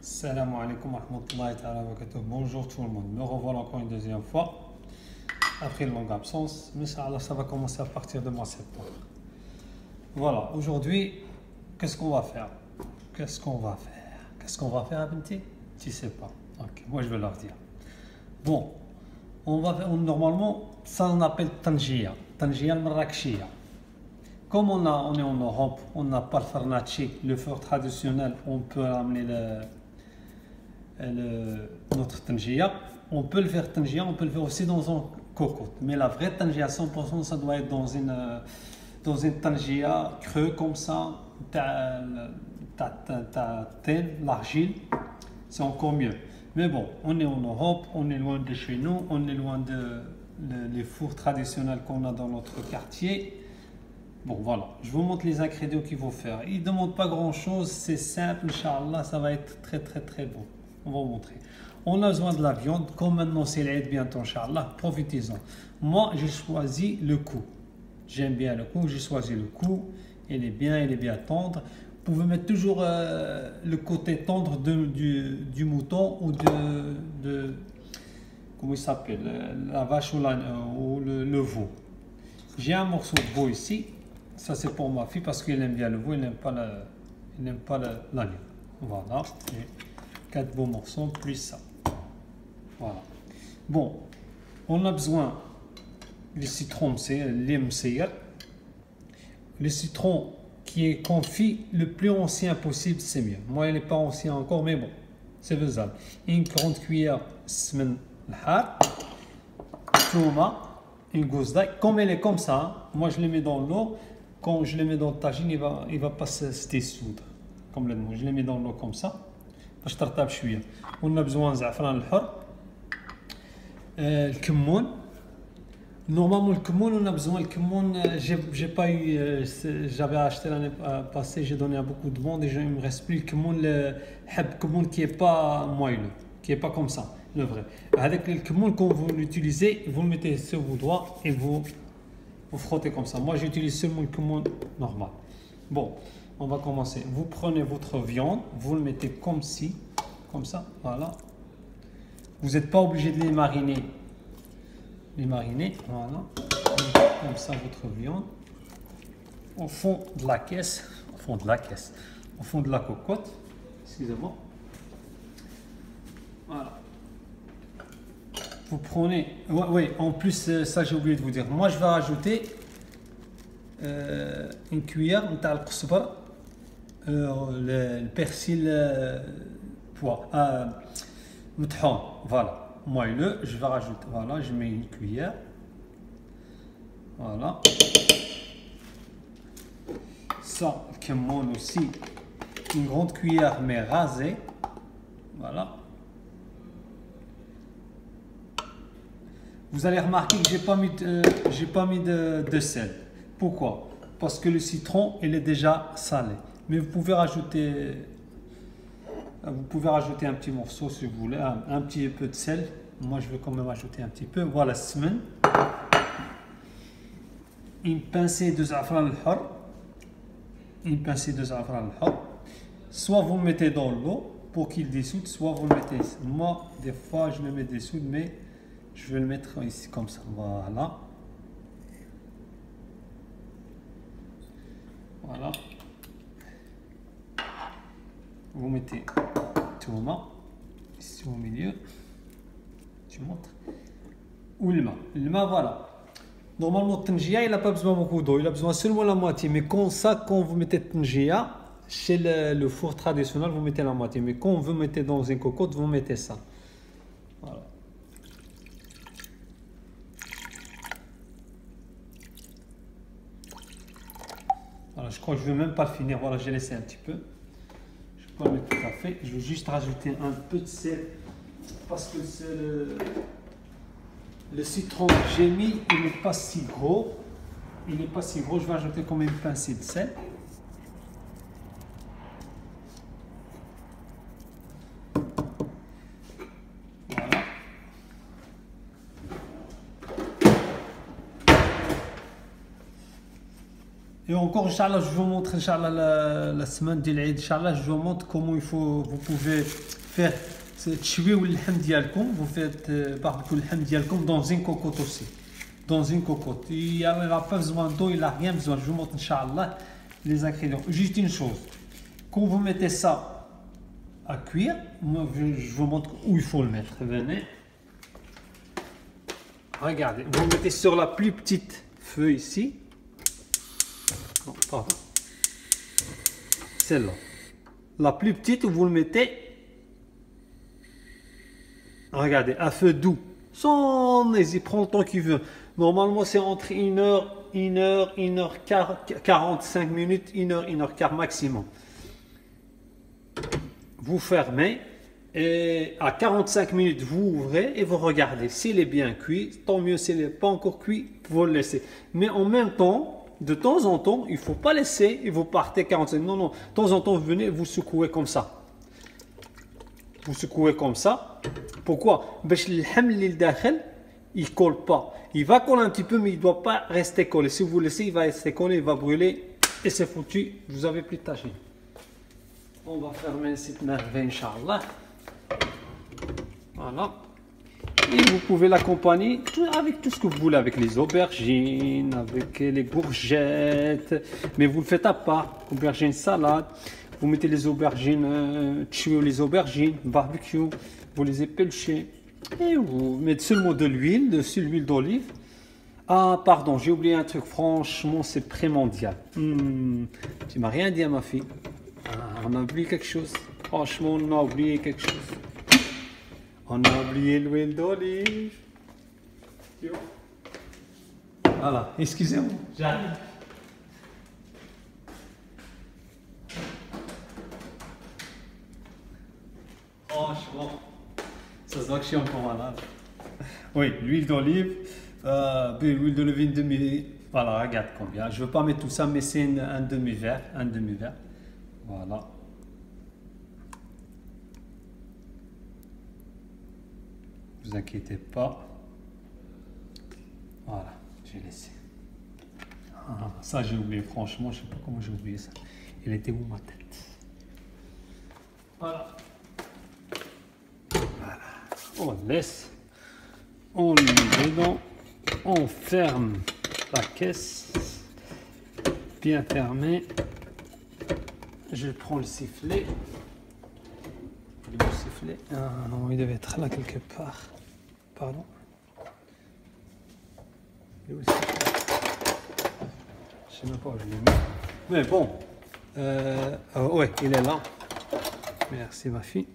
Salam alaikum wa rahmatullahi wa barakatuh. Bonjour tout le monde. Me revoilà encore une deuxième fois après une longue absence. Mais ça va commencer à partir de mois septembre. Voilà, aujourd'hui, qu'est-ce qu'on va faire? Qu'est-ce qu'on va faire, Abinti? Tu sais pas. Ok, moi je vais leur dire. Bon, normalement, ça on appelle Tangiya al-Marrakechia. Comme on est en Europe, on n'a pas le farnaci, le four traditionnel, on peut amener notre tangia. On peut le faire tangia, on peut le faire aussi dans un cocotte. Mais la vraie tangia, 100%, ça doit être dans une tangia creux comme ça, l'argile, c'est encore mieux. Mais bon, on est en Europe, on est loin de chez nous, on est loin des fours traditionnels qu'on a dans notre quartier. Bon voilà, je vous montre les ingrédients qu'il faut faire. Il ne demande pas grand chose, c'est simple, Inch'Allah, ça va être très bon. On va vous montrer. On a besoin de la viande, comme maintenant c'est l'Aïd bientôt, Inch'Allah, profitez-en. Moi, j'ai choisi le cou. J'aime bien le cou, j'ai choisi le cou. Il est bien tendre. Vous pouvez mettre toujours le côté tendre du mouton ou de comment il s'appelle, la vache ou le veau. J'ai un morceau de veau ici. Ça c'est pour ma fille parce qu'elle aime bien le veau, elle n'aime pas l'agneau. Voilà, et 4 beaux morceaux plus ça. Voilà. Bon, on a besoin du citron, le citron qui est confit le plus ancien possible, c'est mieux. Moi, il n'est pas ancien encore, mais bon, c'est faisable. Une grande cuillère semaine l'har, touma, une gousse d'ail, comme elle est comme ça, hein. Moi je les mets dans l'eau. Quand je les mets dans le tagine, il va pas se dissoudre. Comme je les mets dans l'eau comme ça. باش ترطب شويه. On a besoin de زعفران الحر. الكمون. Normalement le kmoun, on a besoin le kmoun. J'ai pas eu, j'avais acheté l'année passée, j'ai donné à beaucoup de monde et il me reste plus le kmoun, le kmoun qui est pas moelleux, qui est pas comme ça, le vrai. Avec le kmoun, quand vous l'utilisez, vous le mettez sur vos doigts et vous frottez comme ça. Moi, j'utilise seulement le kmoun normal. Bon, on va commencer. Vous prenez votre viande, vous le mettez comme ça, voilà. Vous n'êtes pas obligé de les mariner. Voilà. Comme ça, votre viande. Au fond de la caisse, au fond de la cocotte, excusez-moi. Voilà. Vous prenez, oui, en plus, ça j'ai oublié de vous dire. Moi, je vais rajouter une cuillère le persil pois, voilà. Moelleux, je vais rajouter, voilà, je mets une cuillère. Voilà. Ça, le kmoun aussi, une grande cuillère mais rasée. Voilà. Vous allez remarquer que j'ai pas mis de sel. Pourquoi? Parce que le citron, il est déjà salé. Mais vous pouvez rajouter un petit morceau si vous voulez, un petit peu de sel. Moi, je vais quand même ajouter un petit peu. Voilà, semaine. Une pincée de za'afran al-har. Soit vous le mettez dans l'eau pour qu'il dissoude, soit vous le mettez ici. Moi, des fois, je le mets dessous, mais je vais le mettre ici comme ça. Voilà. Voilà. Vous mettez touma ici au milieu. Tu montres. Ou le ma, voilà. Normalement, le tangia, il n'a pas besoin beaucoup d'eau, il a besoin seulement la moitié. Mais quand vous mettez le tangia, chez le four traditionnel, vous mettez la moitié. Mais quand vous mettez dans une cocotte, vous mettez ça. Voilà. Voilà, je crois que je ne vais même pas le finir. Voilà, j'ai laissé un petit peu. Je ne vais pas le mettre tout à fait. Je vais juste rajouter un peu de sel parce que le citron que j'ai mis, il n'est pas si gros. Je vais ajouter quand même une pincée de sel. Voilà. Et encore, Inch'Allah, je vous montre, Inch'Allah, la semaine de l'Aïd, Inch'Allah, je vous montre comment vous pouvez faire tchoué ou l'ham dialkom, vous faites barbecue l'ham dialkom dans une cocotte aussi. Dans une cocotte. Il n'a pas besoin d'eau, il n'a rien besoin. Je vous montre, Inch'Allah, les ingrédients. Juste une chose, quand vous mettez ça à cuire, moi, je vous montre où il faut le mettre. Venez. Regardez, vous mettez sur la plus petite feu ici. Non, pardon. Celle-là. La plus petite, vous le mettez. Regardez, à feu doux. Sans hésiter, prend le temps qu'il veut. Normalement, c'est entre 1 heure, 45 minutes, 1 heure, 1 heure quart maximum. Vous fermez. Et à 45 minutes, vous ouvrez et vous regardez. S'il est bien cuit, tant mieux. S'il n'est pas encore cuit, vous le laissez. Mais en même temps, de temps en temps, il ne faut pas laisser et vous partez 45. Non, non. De temps en temps, vous venez, vous secouez comme ça. Vous secouez comme ça. Pourquoi? Parce que le ham il ne colle pas. Il va coller un petit peu, mais il ne doit pas rester collé. Si vous le laissez, il va rester collé, il va brûler. Et c'est foutu. Vous n'avez plus de tâche. On va fermer cette merveille, Inch'Allah. Voilà. Et vous pouvez l'accompagner avec tout ce que vous voulez, avec les aubergines, avec les courgettes. Mais vous le faites à part. Aubergines salade. Vous mettez les aubergines, tuez les aubergines, barbecue. Vous les épluchez. Et vous mettez seulement de l'huile, dessus l'huile d'olive. Ah, pardon, j'ai oublié un truc. Franchement, c'est primordial. Tu m'as rien dit à ma fille. Ah, on a oublié quelque chose. Franchement, on a oublié quelque chose. On a oublié l'huile d'olive. Voilà, excusez-moi. J'arrive. Franchement, ça se voit que je suis encore malade. Oui, l'huile d'olive. L'huile d'olive, une demi. Voilà, regarde combien. Je ne veux pas mettre tout ça, mais c'est un demi-verre. Un demi-verre. Voilà. Ne vous inquiétez pas. Voilà, j'ai laissé. Ah, ça j'ai oublié, franchement, je ne sais pas comment j'ai oublié ça. Il était où ma tête? Voilà. Voilà. On laisse. On le met dedans. On ferme la caisse. Bien fermée. Je prends le sifflet. Le sifflet. Ah non, il devait être là quelque part. Pardon. Il est où le sifflet? Je sais même pas où je l'ai mis. Mais bon. Ouais, il est là. Merci ma fille.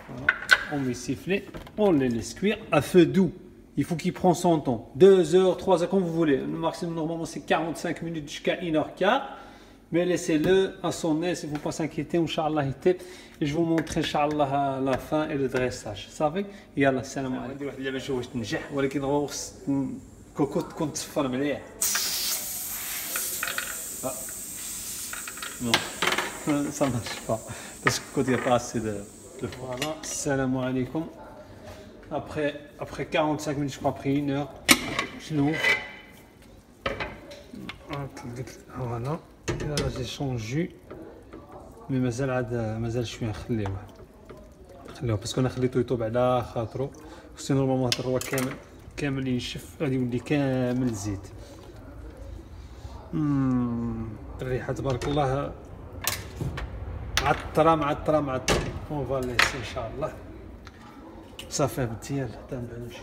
Voilà. On met le sifflet. On les laisse cuire à feu doux. Il faut qu'il prenne son temps. 2 heures, 3 heures, comme vous voulez. Le maximum, normalement, c'est 45 minutes jusqu'à 1 heure quart. Mais laissez-le à son aise, il ne faut pas s'inquiéter, Inch'Allah. Et je vous montrer, Inch'Allah, la fin et le dressage. Vous savez? Yallah, salam alaikum. Il y avait joué تنجح ولكن هو كوكوت كنت تصفر مليح. Non, ça ne marche pas. Parce que il n'y a pas assez de voilà, salam alaikum. Après 45 minutes, je crois, après 1 heure, je l'ouvre. Voilà. Là, j'ai changé. Mais مازال شويه نخليوه باسكو انا خليته يطوب على خاطرو خصو نورمالمون هذا الروا كامل ينشف غادي يولي كامل زيت. الريحه تبارك الله معطره. اون فا ليسي ان شاء الله صافي مزيان حتى نبانو شي.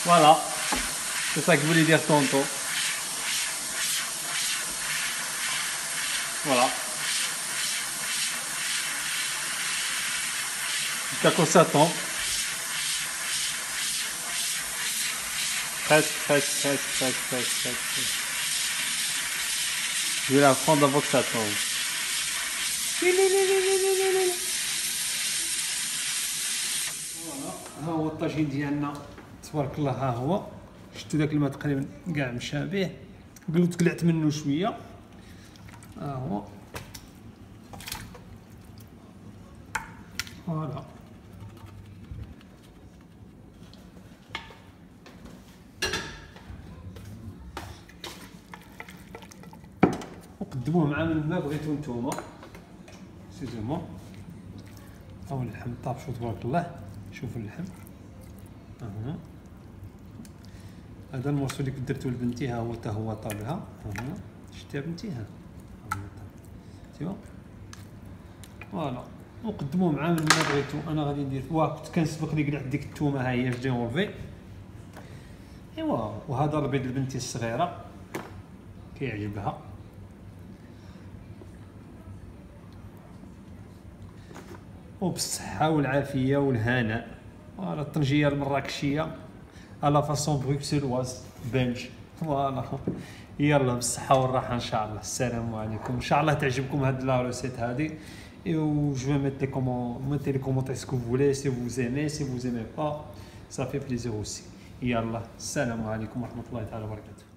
Voilà, c'est ça que je voulais dire tantôt. Voilà. Jusqu'à quoi ça tombe. Presque. Je vais la prendre avant que ça tombe. Voilà. ها هو الطاجين ديالنا تبارك الله. ها هو شفتوا داك الماء تقريبا كاع مشى به. قلت قلعت منه شويه. ها هو فوالا. وقدموه مع من ما بغيتو نتوما. سيزومون هاو اللحم طابشو تبارك الله. شوفوا اللحم هنا، هذا المورسو اللي كنت درتو لبنتي ها هو حتى هو طابها. هنا شتيها بنتي ها شتيها فوالا. وقدموه مع من ما بغيتو. انا غادي ندير كنت كنسبق لي قلعت ديك الثومه ها هي جدي اونفي. ايوا وهذا البيض لبنتي الصغيره كيعجبها. وبالصحه والعافيه والهناء. فوالا الطنجيه المراكشيه على فاصون بروكسلواز بلج. فوالا يلا بالصحه والراحه ان شاء الله. السلام عليكم. ان شاء الله تعجبكم هاد لا روسيت هادي. Et où je vais mettre les commentaires ce que vous voulez, si vous aimez, si vous aimez pas, ça fait plaisir aussi. Yallah, salam alaikum wa rahmatullahi wa barakatuh.